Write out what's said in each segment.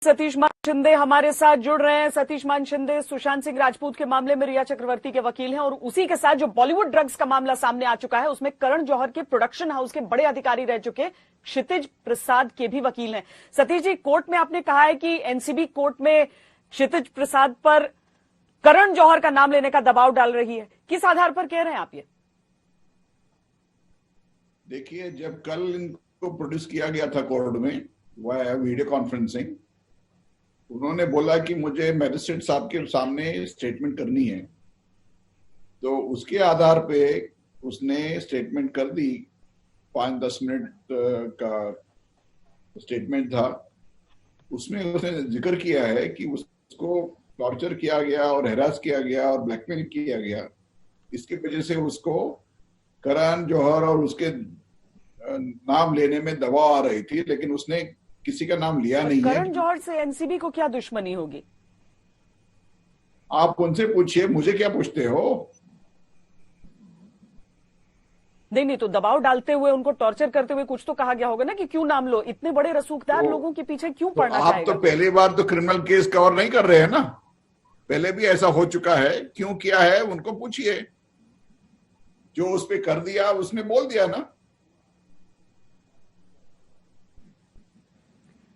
सतीश मान शिंदे हमारे साथ जुड़ रहे हैं। सतीश मान शिंदे सुशांत सिंह राजपूत के मामले में रिया चक्रवर्ती के वकील हैं और उसी के साथ जो बॉलीवुड ड्रग्स का मामला सामने आ चुका है उसमें करण जौहर के प्रोडक्शन हाउस के बड़े अधिकारी रह चुके क्षितिज प्रसाद के भी वकील हैं। सतीश जी, कोर्ट में आपने कहा है कि एनसीबी कोर्ट में क्षितिज प्रसाद पर करण जौहर का नाम लेने का दबाव डाल रही है, किस आधार पर कह रहे हैं आप ये? देखिए, जब कल इनको प्रोड्यूस किया गया था कोर्ट में वह वीडियो कॉन्फ्रेंसिंग, उन्होंने बोला कि मुझे मैजिस्ट्रेट साहब के सामने स्टेटमेंट करनी है, तो उसके आधार पे उसने स्टेटमेंट कर दी। 5-10 मिनट का स्टेटमेंट था। उसमें उसने जिक्र किया है कि उसको टॉर्चर किया गया और हैरास किया गया और ब्लैकमेल किया गया। इसकी वजह से उसको करण जौहर और उसके नाम लेने में दबाव आ रही थी, लेकिन उसने किसी का नाम लिया नहीं है। करण जौहर से एनसीबी को क्या दुश्मनी होगी? आप उनसे पूछिए, मुझे क्या पूछते हो? नहीं, तो दबाव डालते हुए, उनको टॉर्चर करते हुए कुछ तो कहा गया होगा ना कि क्यों नाम लो, इतने बड़े रसूखदार लोगों के पीछे क्यों पड़ना चाहेगा? आप तो पहली बार तो क्रिमिनल केस कवर नहीं कर रहे हैं ना, पहले भी ऐसा हो चुका है। क्यों किया है उनको पूछिए, जो उस पे कर दिया उसने बोल दिया ना।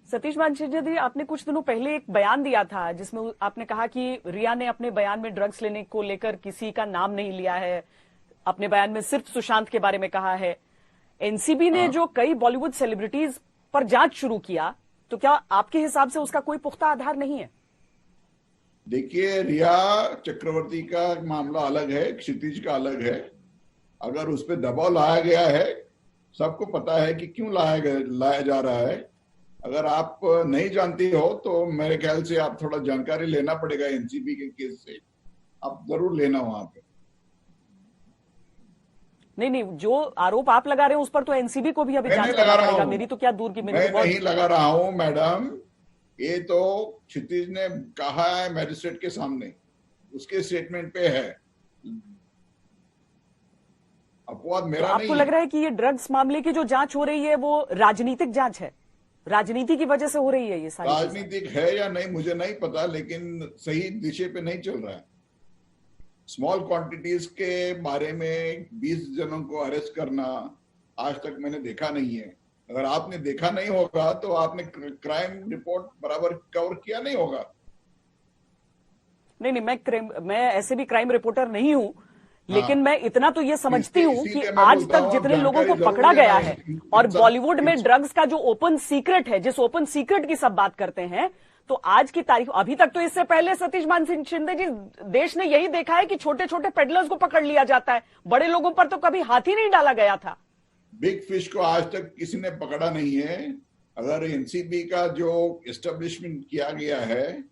सतीश मान शिंदे जी, आपने कुछ दिनों पहले एक बयान दिया था जिसमें आपने कहा कि रिया ने अपने बयान में ड्रग्स लेने को लेकर किसी का नाम नहीं लिया है, अपने बयान में सिर्फ सुशांत के बारे में कहा है। एनसीबी ने जो कई बॉलीवुड सेलिब्रिटीज पर जांच शुरू किया, तो क्या आपके हिसाब से उसका कोई पुख्ता आधार नहीं है? देखिए, रिया चक्रवर्ती का मामला अलग है, क्षितिज का अलग है। अगर उस पर दबाव लाया गया है, सबको पता है कि क्यों लाया जा रहा है। अगर आप नहीं जानती हो तो मेरे ख्याल से आप थोड़ा जानकारी लेना पड़ेगा एनसीबी के केस से, आप जरूर लेना वहां पे। नहीं, जो आरोप आप लगा रहे हैं उस पर तो एनसीबी को भी अभी जांच करना पड़ेगा। मेरी तो क्या दूर की, मैं नहीं लगा रहा हूं मैडम, ये तो क्षितिज ने कहा है मैजिस्ट्रेट के सामने, उसके स्टेटमेंट पे है, अपवाद मेरा नहीं। आपको लग रहा है कि ये ड्रग्स मामले की जो जांच हो रही है वो राजनीतिक जांच है, राजनीति की वजह से हो रही है ये सारी? राजनीतिक है या नहीं मुझे नहीं पता, लेकिन सही दिशा पे नहीं चल रहा है। स्मॉल क्वांटिटीज के बारे में 20 जनों को अरेस्ट करना आज तक मैंने देखा नहीं है। अगर आपने देखा नहीं होगा तो आपने क्राइम रिपोर्ट बराबर कवर किया नहीं होगा। नहीं, मैं ऐसे भी क्राइम रिपोर्टर नहीं हूं, लेकिन मैं इतना तो ये समझती हूं कि आज तक जितने लोगों को पकड़ा गया है और बॉलीवुड में ड्रग्स का जो ओपन सीक्रेट है, जिस ओपन सीक्रेट की सब बात करते हैं, तो आज की तारीख, अभी तक तो इससे पहले सतीश मान सिंह शिंदे जी, देश ने यही देखा है कि छोटे छोटे पेडलर्स को पकड़ लिया जाता है, बड़े लोगों पर तो कभी हाथ ही नहीं डाला गया था। बिग फिश को आज तक किसी ने पकड़ा नहीं है। अगर एनसीबी का जो एस्टेब्लिशमेंट किया गया है,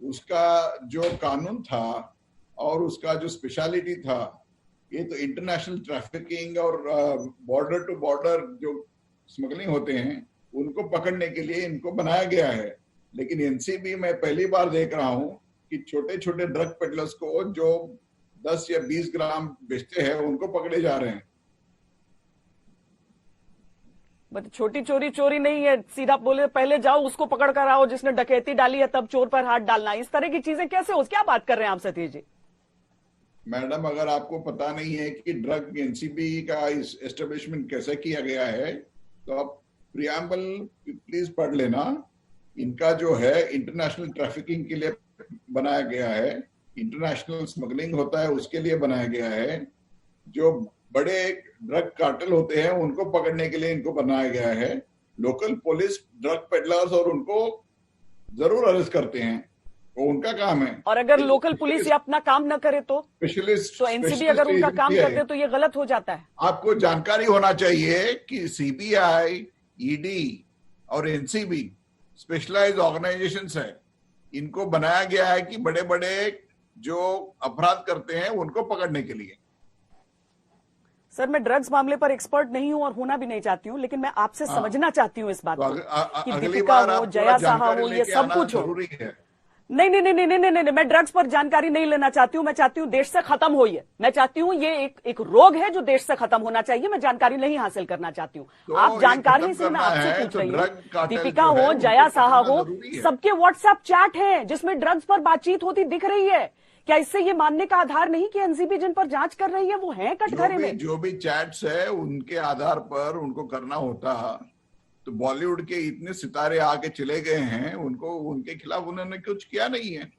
उसका जो कानून था और उसका जो स्पेशलिटी था, ये तो इंटरनेशनल ट्रैफिकिंग और बॉर्डर टू बॉर्डर जो स्मगलिंग होते हैं उनको पकड़ने के लिए इनको बनाया गया है। लेकिन एनसीबी में पहली बार देख रहा हूं कि छोटे छोटे ड्रग पेडलर्स को जो 10 या 20 ग्राम बेचते हैं उनको पकड़े जा रहे हैं। छोटी चोरी नहीं है, सीधा बोले पहले जाओ उसको पकड़ कर आओ जिसने डकैती डाली है, तब चोर पर हाथ डालना, इस तरह की चीजें कैसे हो? क्या बात कर रहे हैं आप सतीश जी? मैडम, अगर आपको पता नहीं है कि ड्रग एनसीबी का एस्टेब्लिशमेंट कैसे किया गया है तो आप प्रियम्बल प्लीज पढ़ लेना। इनका जो है इंटरनेशनल ट्रैफिकिंग के लिए बनाया गया है, इंटरनेशनल स्मगलिंग होता है उसके लिए बनाया गया है, जो बड़े ड्रग कार्टेल होते हैं उनको पकड़ने के लिए इनको बनाया गया है। लोकल पुलिस ड्रग पेडलर्स और उनको जरूर अरेस्ट करते हैं, वो उनका काम है। और अगर लोकल पुलिस ये अपना काम न करे तो एनसीबी अगर उनका काम कर दे तो ये गलत हो जाता है। आपको जानकारी होना चाहिए कि सीबीआई, ईडी और एनसीबी स्पेशलाइज्ड ऑर्गेनाइजेशंस है, इनको बनाया गया है कि बड़े बड़े जो अपराध करते हैं उनको पकड़ने के लिए। सर, मैं ड्रग्स मामले पर एक्सपर्ट नहीं हूं और होना भी नहीं चाहती हूं, लेकिन मैं आपसे समझना चाहती हूं इस बात को कि दीपिका हो, जया साहा हो, ये सब कुछ हो, नहीं नहीं नहीं नहीं नहीं नहीं नहीं, मैं ड्रग्स पर जानकारी नहीं लेना चाहती हूं। मैं चाहती हूं देश से खत्म हो ये। मैं चाहती हूं ये एक रोग है जो देश से खत्म होना चाहिए। मैं जानकारी नहीं हासिल करना चाहती हूं। तो आप जानकारी से मैं करना आपसे है पूछ तो रही ड्रग हूँ, कार्टेल दीपिका जो है हो, उनको जया साहा पकड़ना हो, जरूरी है। सबके व्हाट्सएप चैट है जिसमें ड्रग्स पर बातचीत होती दिख रही है। क्या इससे ये मानने का आधार नहीं कि एनसीबी जिन पर जांच कर रही है वो है कटघरे में? जो भी चैट्स है उनके आधार पर उनको करना होता। तो बॉलीवुड के इतने सितारे आके चले गए हैं, उनको उनके खिलाफ उन्होंने कुछ किया नहीं है।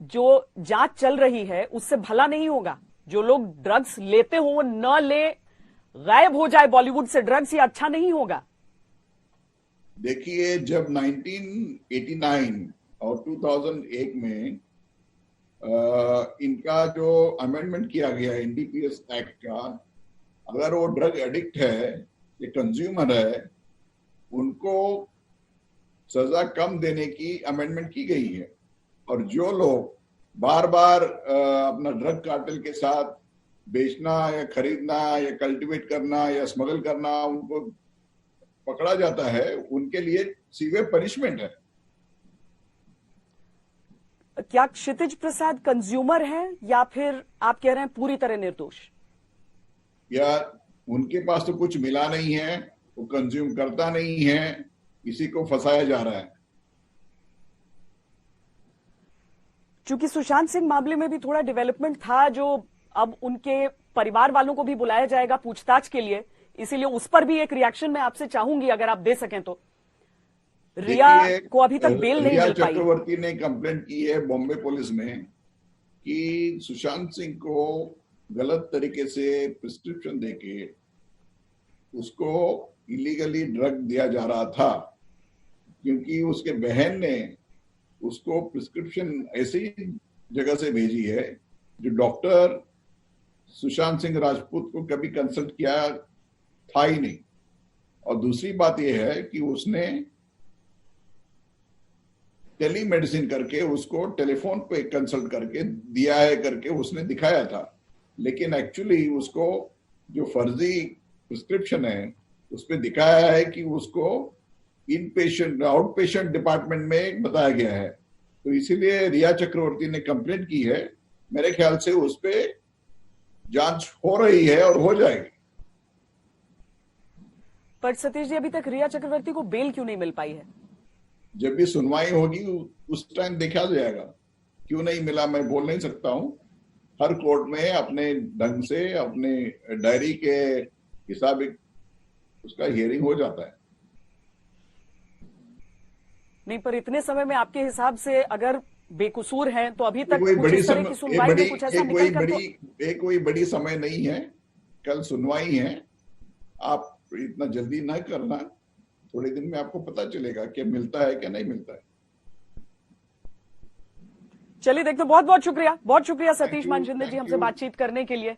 जो जांच चल रही है उससे भला नहीं होगा? जो लोग ड्रग्स लेते हो वो न ले, गायब हो जाए बॉलीवुड से ड्रग्स, ये अच्छा नहीं होगा? देखिए, जब 1989 और 2001 में इनका जो अमेंडमेंट किया गया एनडीपीएस एक्ट का, अगर वो ड्रग एडिक्ट है या कंज्यूमर है, उनको सजा कम देने की अमेंडमेंट की गई है। और जो लोग बार बार अपना ड्रग कार्टेल के साथ बेचना या खरीदना या कल्टीवेट करना या स्मगल करना उनको पकड़ा जाता है, उनके लिए सीवियर पनिशमेंट है। क्या क्षितिज प्रसाद कंज्यूमर है या फिर आप कह रहे हैं पूरी तरह निर्दोष? या उनके पास तो कुछ मिला नहीं है, वो कंज्यूम करता नहीं है, इसी को फंसाया जा रहा है। चूंकि सुशांत सिंह मामले में भी थोड़ा डेवलपमेंट था, जो अब उनके परिवार वालों को भी बुलाया जाएगा पूछताछ के लिए, इसीलिए उस पर भी एक रिएक्शन मैं आपसे चाहूंगी अगर आप दे सकें तो। रिया को अभी तक बेल नहीं मिल पाई। चक्रवर्ती ने कंप्लेंट की है बॉम्बे पुलिस में कि सुशांत सिंह को गलत तरीके से प्रिस्क्रिप्शन देके उसको इलीगली ड्रग दिया जा रहा था, क्योंकि उसके बहन ने उसको प्रिस्क्रिप्शन ऐसी जगह से भेजी है जो डॉक्टर सुशांत सिंह राजपूत को कभी कंसल्ट किया था ही नहीं। और दूसरी बात यह है कि उसने टेलीमेडिसिन करके उसको टेलीफोन पे कंसल्ट करके दिया है करके उसने दिखाया था, लेकिन एक्चुअली उसको जो फर्जी प्रिस्क्रिप्शन है उस पर दिखाया है कि उसको इन पेशेंट आउट पेशेंट डिपार्टमेंट में बताया गया है। तो इसीलिए रिया चक्रवर्ती ने कंप्लेंट की है। मेरे ख्याल से उस पर जांच हो रही है और हो जाएगी। पर सतीश जी, अभी तक रिया चक्रवर्ती को बेल क्यों नहीं मिल पाई है? जब भी सुनवाई होगी उस टाइम देखा जाएगा। क्यों नहीं मिला मैं बोल नहीं सकता हूं। हर कोर्ट में अपने ढंग से अपने डायरी के हिसाब उसका हियरिंग हो जाता है। नहीं, पर इतने समय में आपके हिसाब से अगर बेकसूर हैं तो अभी तक कोई कुछ बड़ी इस तरह की सुनवाई में कुछ ऐसा निकल कर तो कोई बड़ी समय नहीं है। कल सुनवाई है, आप इतना जल्दी ना करना। थोड़े दिन में आपको पता चलेगा कि मिलता है कि नहीं मिलता है। चलिए देखते। बहुत बहुत शुक्रिया सतीश मान शिंदे जी हमसे बातचीत करने के लिए।